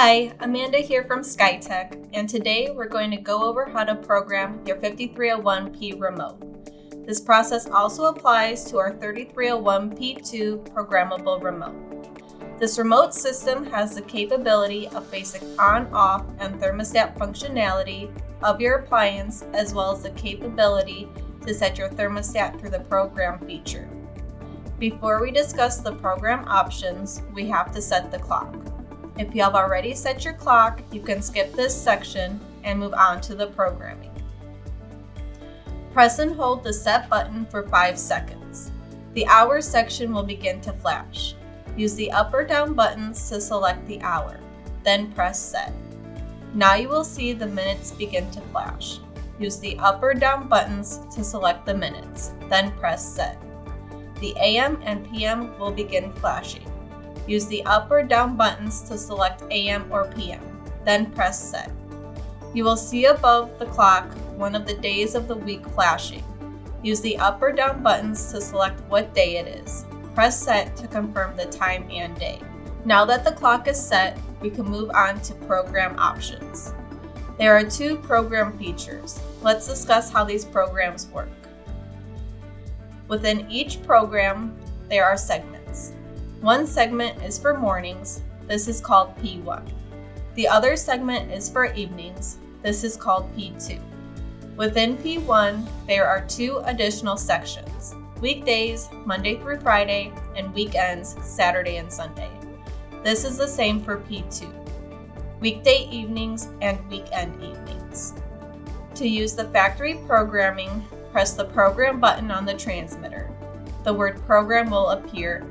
Hi, Amanda here from Skytech, and today we're going to go over how to program your 5301P remote. This process also applies to our 3301P2 programmable remote. This remote system has the capability of basic on-off and thermostat functionality of your appliance, as well as the capability to set your thermostat through the program feature. Before we discuss the program options, we have to set the clock. If you have already set your clock, you can skip this section and move on to the programming. Press and hold the set button for 5 seconds. The hour section will begin to flash. Use the up or down buttons to select the hour, then press set. Now you will see the minutes begin to flash. Use the up or down buttons to select the minutes, then press set. The AM and PM will begin flashing. Use the up or down buttons to select AM or PM, then press set. You will see above the clock one of the days of the week flashing. Use the up or down buttons to select what day it is. Press set to confirm the time and day. Now that the clock is set, we can move on to program options. There are 2 program features. Let's discuss how these programs work. Within each program, there are segments. One segment is for mornings. This is called P1. The other segment is for evenings. This is called P2. Within P1, there are 2 additional sections: weekdays, Monday through Friday, and weekends, Saturday and Sunday. This is the same for P2. Weekday evenings and weekend evenings. To use the factory programming, press the program button on the transmitter. The word program will appear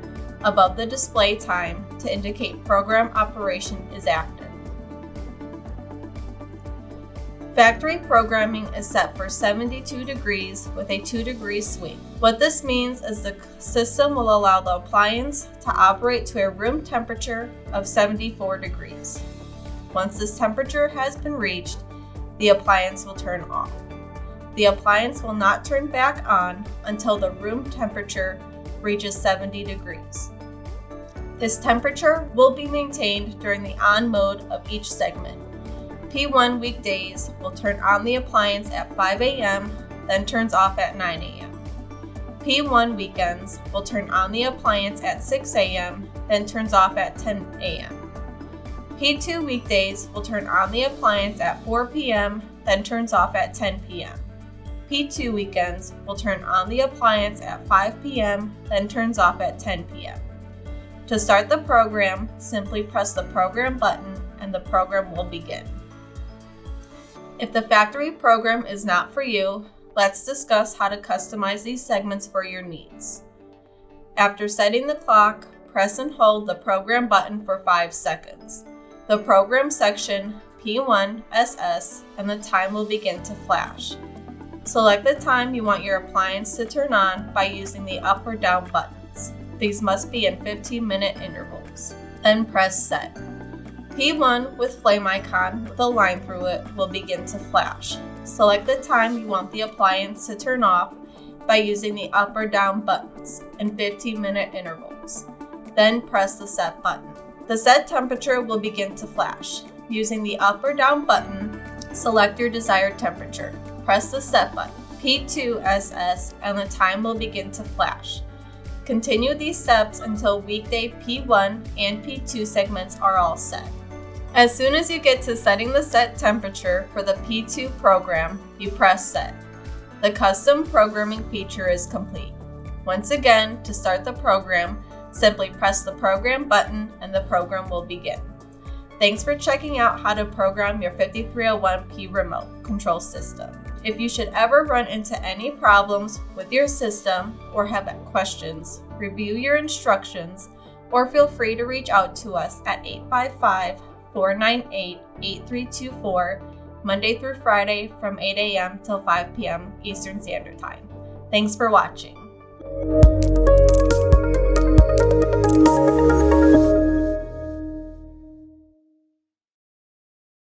above the display time to indicate program operation is active. Factory programming is set for 72 degrees with a 2-degree swing. What this means is the system will allow the appliance to operate to a room temperature of 74 degrees. Once this temperature has been reached, the appliance will turn off. The appliance will not turn back on until the room temperature reaches 70 degrees. This temperature will be maintained during the on mode of each segment. P1 weekdays will turn on the appliance at 5 a.m., then turns off at 9 a.m. P1 weekends will turn on the appliance at 6 a.m., then turns off at 10 a.m. P2 weekdays will turn on the appliance at 4 p.m., then turns off at 10 p.m. P2 weekends will turn on the appliance at 5 p.m., then turns off at 10 p.m. To start the program, simply press the program button and the program will begin. If the factory program is not for you, let's discuss how to customize these segments for your needs. After setting the clock, press and hold the program button for 5 seconds. The program section, P1 SS, and the time will begin to flash. Select the time you want your appliance to turn on by using the up or down buttons. These must be in 15-minute intervals. Then press set. P1 with flame icon with a line through it will begin to flash. Select the time you want the appliance to turn off by using the up or down buttons in 15-minute intervals. Then press the set button. The set temperature will begin to flash. Using the up or down button, select your desired temperature. Press the set button, P2 SS, and the time will begin to flash. Continue these steps until weekday P1 and P2 segments are all set. As soon as you get to setting the set temperature for the P2 program, you press set. The custom programming feature is complete. Once again, to start the program, simply press the program button and the program will begin. Thanks for checking out how to program your 5301P remote control system. If you should ever run into any problems with your system or have questions, review your instructions or feel free to reach out to us at 855-498-8324 Monday through Friday from 8 a.m. till 5 p.m. Eastern Standard Time. Thanks for watching.